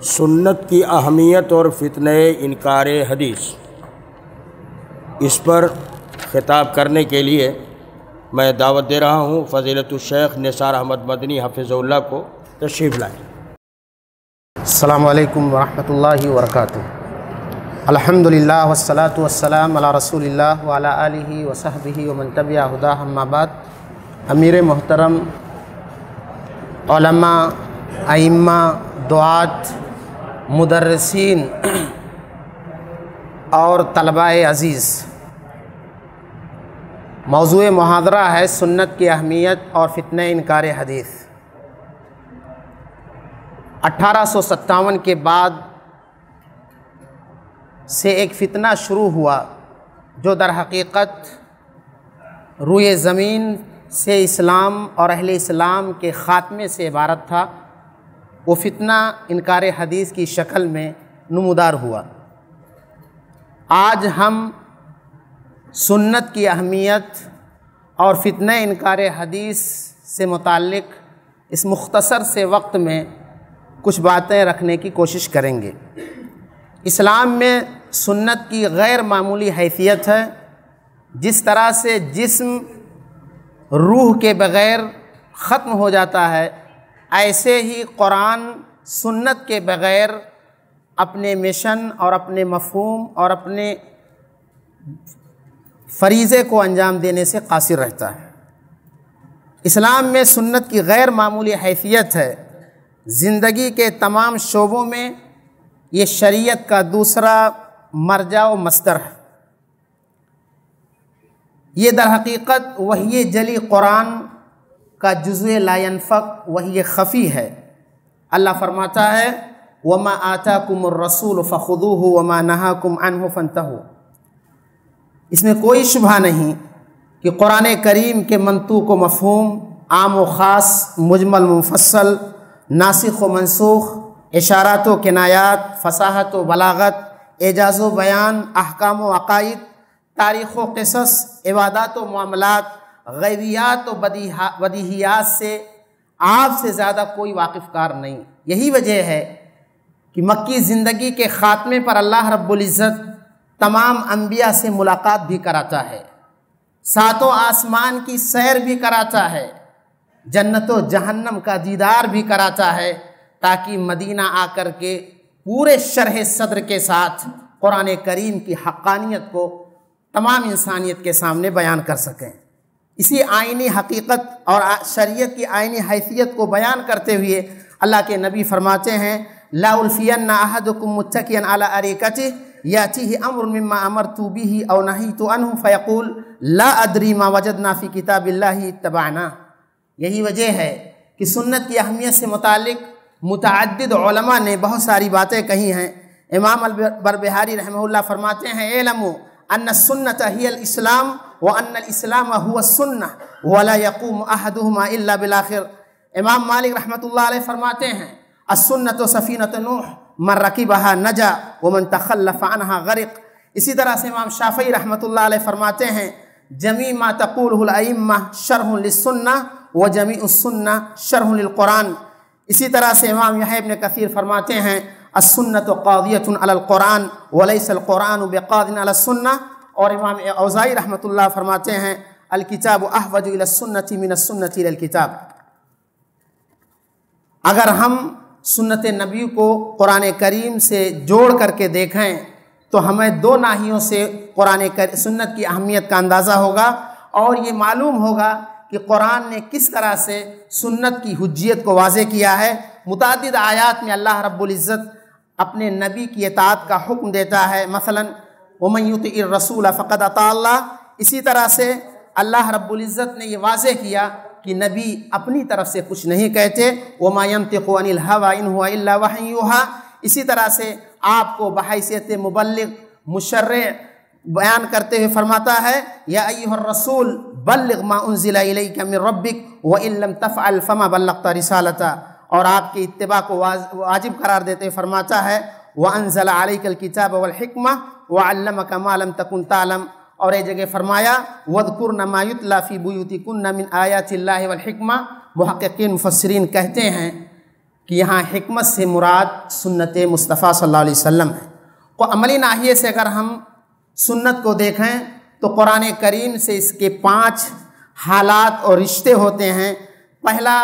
سنت کی اہمیت اور فتنہ انکار حدیث، اس پر خطاب کرنے کے لیے میں دعوت دے رہا ہوں فضیلت الشیخ نثار احمد مدنی حفظہ اللہ کو تشریف لائیں۔ السلام علیکم ورحمۃ اللہ وبرکاتہ۔ الحمدللہ والصلاة والسلام علی رسول اللہ وعلی آلہ وصحبہ ومن تبع ہداہ، اما بعد۔ امیر محترم، علماء، ائمہ، دعات، مدرسین اور طلباء عزیز، موضوع محاضرہ ہے سنت کی اہمیت اور فتنہ انکار حدیث۔ 1857 کے بعد سے ایک فتنہ شروع ہوا جو در حقیقت روئے زمین سے اسلام اور اہل اسلام کے خاتمے سے عبارت تھا۔ وہ فتنہ انکار حدیث کی شکل میں نمودار ہوا۔ آج ہم سنت کی اہمیت اور فتنہ انکار حدیث سے متعلق اس مختصر سے وقت میں کچھ باتیں رکھنے کی کوشش کریں گے۔ اسلام میں سنت کی غیر معمولی حیثیت ہے۔ جس طرح سے جسم روح کے بغیر ختم ہو جاتا ہے، ایسے ہی قرآن سنت کے بغیر اپنے مشن اور اپنے مفہوم اور اپنے فریضے کو انجام دینے سے قاصر رہتا ہے۔ اسلام میں سنت کی غیر معمولی حیثیت ہے۔ زندگی کے تمام شعبوں میں یہ شریعت کا دوسرا مرجع و مصدر ہے۔ یہ در حقیقت وحی جلی قرآن کا جزء لا ينفق وحی خفی ہے۔ اللہ فرماتا ہے وَمَا آتَاكُمُ الرَّسُولُ فَخُذُوهُ وَمَا نَهَاكُمْ عَنْهُ فَانْتَهُوا۔ اس میں کوئی شبہ نہیں کہ قرآن کریم کے منطوق و مفہوم، عام و خاص، مجمل مفصل، ناسخ و منسوخ، اشارات و کنایات، فصاحت و بلاغت، اعجاز و بیان، احکام و عقائد، تاریخ و قصص، عبادات و معاملات، غیبیات و بدیہیات سے آپ سے زیادہ کوئی واقف کار نہیں۔ یہی وجہ ہے کہ مکی زندگی کے خاتمے پر اللہ رب العزت تمام انبیاء سے ملاقات بھی کراتا ہے، ساتوں آسمان کی سیر بھی کراتا ہے، جنت و جہنم کا دیدار بھی کراتا ہے، تاکہ مدینہ آ کر کے پورے شرح صدر کے ساتھ قرآن کریم کی حقانیت کو تمام انسانیت کے سامنے بیان کر سکیں۔ اسی آئینی حقیقت اور شریعت کی آئینی حیثیت کو بیان کرتے ہوئے اللہ کے نبی فرماتے ہیں لا الفین احدکم متکئا علی اریکتہ یاتیہ امر مما امرت بہ او نہیت عنہ فیقول لا ادری ما وجدنا فی کتاب اللہ اتبعنا۔ یہی وجہ ہے کہ سنت کی اہمیت سے متعلق متعدد علماء نے بہت ساری باتیں کہی ہیں۔ امام البربہاری رحمہ اللہ فرماتے ہیں اعلموا ان السنۃ ہی الاسلام وان الاسلام هو السنہ ولا يقوم احدهما الا بالاخر۔ امام مالک رحمۃ اللہ علیہ فرماتے ہیں السنۃ سفینۃ نوح من رکبها نجا ومن تخلف عنها غرق۔ اسی طرح سے امام شافعی رحمۃ اللہ علیہ فرماتے ہیں جمیع ما تقولہ الائمہ شرح للسنہ وجمیع السنہ شرح للقرآن۔ اسی طرح سے امام یحییٰ ابن کثیر فرماتے ہیں السنۃ قاضیۃ علی القرآن ولیس القرآن بقاض علی السنہ۔ اور امام اوزاعی رحمۃ اللہ فرماتے ہیں الکتاب احوج الی السنۃ من السنۃ الی الکتاب۔ اگر ہم سنت نبی کو قرآن کریم سے جوڑ کر کے دیکھیں تو ہمیں دو ناحیوں سے سنت کی اہمیت کا اندازہ ہوگا، اور یہ معلوم ہوگا کہ قرآن نے کس طرح سے سنت کی حجیت کو واضح کیا ہے۔ متعدد آیات میں اللہ رب العزت اپنے نبی کی اطاعت کا حکم دیتا ہے، مثلا وَمَن يُطِعِ الرَّسُولَ فَقَدْ أَطَاعَ اللَّهَ۔ اسی طرح سے اللہ رب العزت نے یہ واضح کیا کہ نبی اپنی طرف سے کچھ نہیں کہتے، وَمَا يَنطِقُ عَنِ الْهَوَىٰ إِنْ هُوَ إِلَّا وَحْيٌ يُوحَىٰ۔ اسی طرح سے آپ کو بحیثیت مبلغ مشرع بیان کرتے ہوئے فرماتا ہے یا ایھا الرسول بلغ ما انزل الیک من ربک وان لم تفعل فما بلغت رسالتہ۔ اور آپ کی اتباع کو واجب قرار دیتے ہوئے فرماتا ہے وانزل علیک الکتاب والحکمہ وعلمک ما لم تکن تعلم۔ اور ایک جگہ فرمایا وَاذْكُرْنَ مَا يُتْلَى فِي بُيُوتِكُنَّ مِنْ آيَاتِ اللَّهِ وَالْحِكْمَةِ۔ محققین مفسرین کہتے ہیں کہ یہاں حکمت سے مراد سنت مصطفیٰ صلی اللہ علیہ وسلم ہے۔ اور عملی ناحیے سے اگر ہم سنت کو دیکھیں تو قرآن کریم سے اس کے 5 حالات اور رشتے ہوتے ہیں۔ پہلا،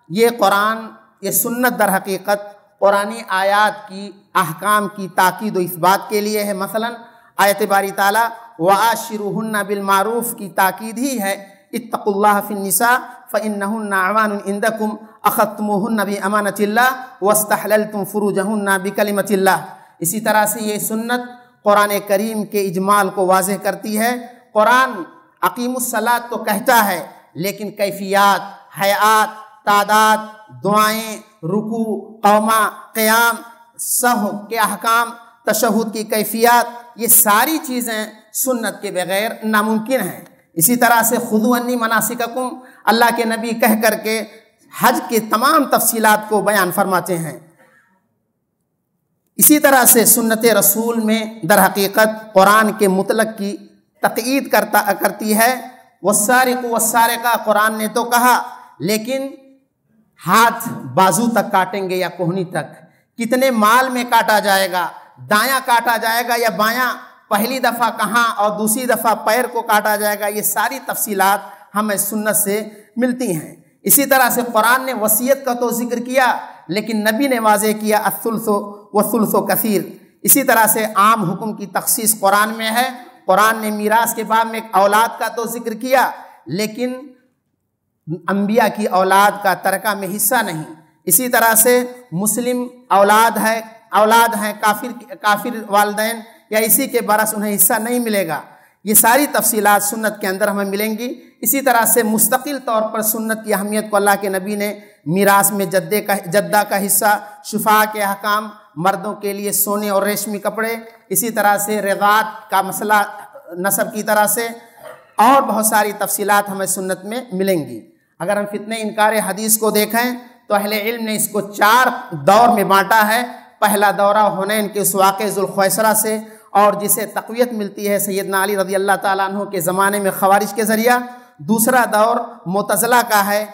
یہ قرآن، یہ سنت در حقیقت قرآنی آیات کی احکام کی تاکید و اثبات کے لیے ہے۔ مثلا آیت باری تعالیٰ وَعَاشِرُوهُنَّ بِالْمَعْرُوفِ کی تاکید ہی ہے، اتقوا اللہ فی النساء فإنہن اعوان عندکم اخذتموہن بأمانۃ اللہ واستحللتم فروجہن بکلمۃ اللہ۔ اسی طرح سے یہ سنت قرآن کریم کے اجمال کو واضح کرتی ہے۔ قرآن اقیم الصلاۃ تو کہتا ہے، لیکن کیفیات، حیات، تعداد، دعائیں، رکوع، قوما، قیام، سہو کے احکام، تشہد کی کیفیات، یہ ساری چیزیں سنت کے بغیر ناممکن ہیں۔ اسی طرح سے خذوا عنی مناسککم، اللہ کے نبی کہہ کر کے حج کے تمام تفصیلات کو بیان فرماتے ہیں۔ اسی طرح سے سنت رسول میں در حقیقت قرآن کے مطلق کی تقیید کرتی ہے۔ والسارق والسارقہ قرآن نے تو کہا، لیکن ہاتھ بازو تک کاٹیں گے یا کوہنی تک، کتنے مال میں کاٹا جائے گا، دایاں کاٹا جائے گا یا بایاں، پہلی دفعہ کہاں اور دوسری دفعہ پیر کو کاٹا جائے گا، یہ ساری تفصیلات ہمیں سنت سے ملتی ہیں۔ اسی طرح سے قرآن نے وصیت کا تو ذکر کیا، لیکن نبی نے واضح کیا الثلث والثلث کثیر۔ اسی طرح سے عام حکم کی تخصیص قرآن میں ہے۔ قرآن نے میراث کے باب میں اولاد کا تو ذکر کیا، لیکن انبیاء کی اولاد کا ترکہ میں حصہ نہیں۔ اسی طرح سے مسلم اولاد ہیں کافر والدین یا اسی کے برعکس انہیں حصہ نہیں ملے گا۔ یہ ساری تفصیلات سنت کے اندر ہمیں ملیں گی۔ اسی طرح سے مستقل طور پر سنت کی اہمیت کو اللہ کے نبی نے میراث میں جدہ کا حصہ، شفاء کے احکام، مردوں کے لیے سونے اور ریشمی کپڑے، اسی طرح سے رضاعت کا مسئلہ نسب کی طرح سے، اور بہت ساری تفصیلات ہمیں سنت میں ملیں گی۔ اگر ہم فتنہ انکار حدیث کو دیکھیں تو اہل علم نے اس کو 4 دور میں بانٹا ہے۔ پہلا دورہ حنین کے اس واقعہ ذوالخویسرہ سے، اور جسے تقویت ملتی ہے سیدنا علی رضی اللہ تعالیٰ عنہ کے زمانے میں خوارج کے ذریعہ۔ دوسرا دور معتزلہ کا ہے،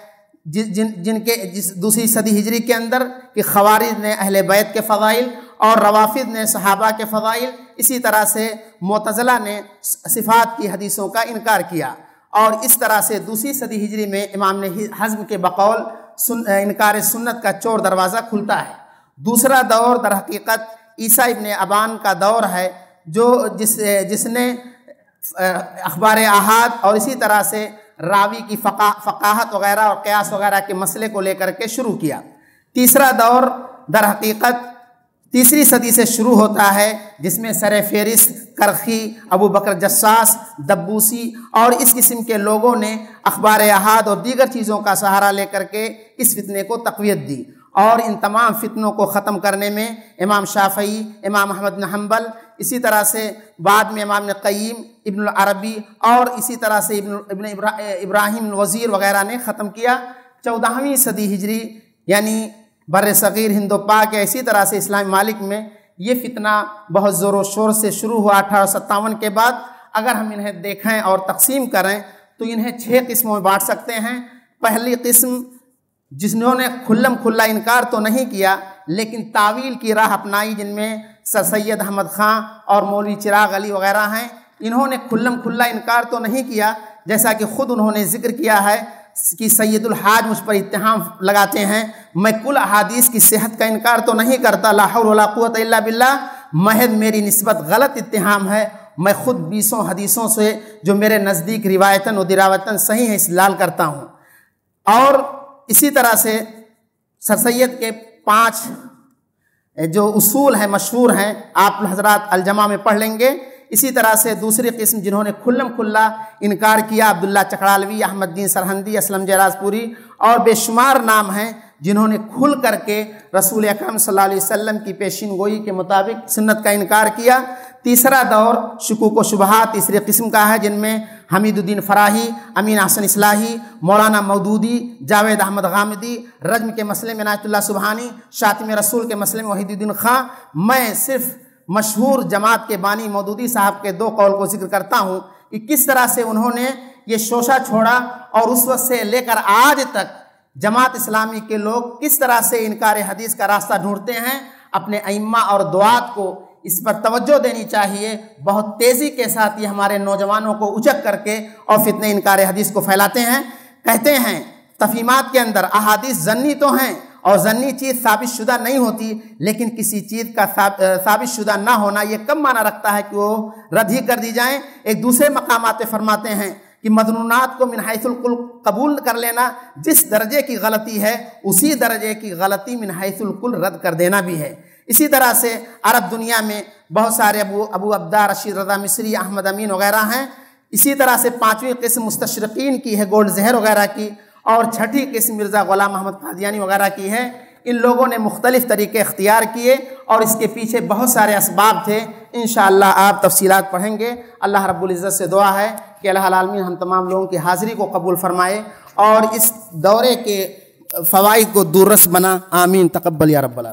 دوسری صدی ہجری کے اندر کہ خوارج نے اہل بیت کے فضائل اور روافض نے صحابہ کے فضائل، اسی طرح سے معتزلہ نے صفات کی حدیثوں کا انکار کیا، اور اس طرح سے دوسری صدی ہجری میں امام حزم کے بقول انکار سنت کا چور دروازہ کھلتا ہے۔ دوسرا دور در حقیقت عیسیٰ ابن ابان کا دور ہے، جس نے اخبار احاد اور اسی طرح سے راوی کی فقاہت وغیرہ اور قیاس وغیرہ کے مسئلے کو لے کر کے شروع کیا۔ تیسرا دور در حقیقت تیسری صدی سے شروع ہوتا ہے، جس میں سر فہرست کرخی، ابو بکر جساس، دبوسی اور اس قسم کے لوگوں نے اخبار احاد اور دیگر چیزوں کا سہارا لے کر کے اس فتنے کو تقویت دی، اور ان تمام فتنوں کو ختم کرنے میں امام شافعی، امام احمد بن حنبل، اسی طرح سے بعد میں امام قیم، ابن العربی اور اسی طرح سے ابن ابراہیم الوزیر وغیرہ نے ختم کیا۔ 14ویں صدی ہجری یعنی بر صغیر ہند و پاک یا اسی طرح سے اسلامی ممالک میں یہ فتنہ بہت زور و شور سے شروع ہوا 1857 کے بعد۔ اگر ہم انہیں دیکھیں اور تقسیم کریں تو انہیں 6 قسموں میں بانٹ سکتے ہیں۔ پہلی قسم جنہوں نے کھلم کھلا انکار تو نہیں کیا لیکن تعویل کی راہ اپنائی، جن میں سر سید احمد خان اور مولوی چراغ علی وغیرہ ہیں، انہوں نے کھلم کھلا انکار تو نہیں کیا، جیسا کہ خود انہوں نے ذکر کیا ہے کہ سید الحاج مجھ پر اتہام لگاتے ہیں، میں کل احادیث کی صحت کا انکار تو نہیں کرتا، لا حول ولا قوت الا باللہ، محض میری نسبت غلط اتہام ہے، میں خود 20 حدیثوں سے جو میرے نزدیک روایتاً و دراوتاً صحیح ہے استدلال کرتا ہوں۔ اور اسی طرح سے سر سید کے 5 جو اصول ہیں مشہور ہیں، آپ حضرات الجمع میں پڑھ لیں گے۔ اسی طرح سے دوسری قسم جنہوں نے کھلم کھلا انکار کیا، عبداللہ چکڑالوی، احمد دین سرہندی، اسلم جیراز پوری اور بے شمار نام ہیں جنہوں نے کھل کر کے رسول اکرم صلی اللہ علیہ وسلم کی پیشین گوئی کے مطابق سنت کا انکار کیا۔ تیسرا دور شکوک و شبہات تیسری قسم کا ہے، جن میں حمید الدین فراہی، امین احسن اصلاحی، مولانا مودودی، جاوید احمد غامدی، رجم کے مسئلے میں عنایت اللہ سبحانی، شاطم رسول کے مسئلے میں وحید الدین خان۔ میں صرف مشہور جماعت کے بانی مودودی صاحب کے 2 قول کو ذکر کرتا ہوں کہ کس طرح سے انہوں نے یہ شوشہ چھوڑا اور اس وقت سے لے کر آج تک جماعت اسلامی کے لوگ کس طرح سے انکار حدیث کا راستہ ڈھونڈتے ہیں، اپنے ائمہ اور دعات کو اس پر توجہ دینی چاہیے۔ بہت تیزی کے ساتھ یہ ہمارے نوجوانوں کو اچک کر کے اور فتنہ انکار حدیث کو پھیلاتے ہیں۔ کہتے ہیں تفہیمات کے اندر احادیث ظنی تو ہیں اور ظنی چیز ثابت شدہ نہیں ہوتی، لیکن کسی چیز کا ثابت شدہ نہ ہونا یہ کم معنی رکھتا ہے کہ وہ رد ہی کر دی جائیں۔ ایک دوسرے مقامات پہ فرماتے ہیں کہ مظنونات کو من حیث الکل قبول کر لینا جس درجے کی غلطی ہے اسی درجے کی غلطی من حیث الکل رد کر دینا بھی ہے۔ اسی طرح سے عرب دنیا میں بہت سارے ابو عبدہ، رشید رضا مصری، احمد امین وغیرہ ہیں۔ اسی طرح سے 5ویں قسم مستشرقین کی ہے، گولڈ زہر وغیرہ کی، اور 6ٹھی قسم مرزا غلام محمد قادیانی وغیرہ کی ہے۔ ان لوگوں نے مختلف طریقے اختیار کیے اور اس کے پیچھے بہت سارے اسباب تھے۔ انشاءاللہ آپ تفصیلات پڑھیں گے۔ اللہ رب العزت سے دعا ہے کہ الہ العالمین ہم تمام لوگوں کی حاضری کو قبول فرمائے اور اس دورے کے فوائد کو دوررس بنا۔ آمین، تقبل یا رب العالمین۔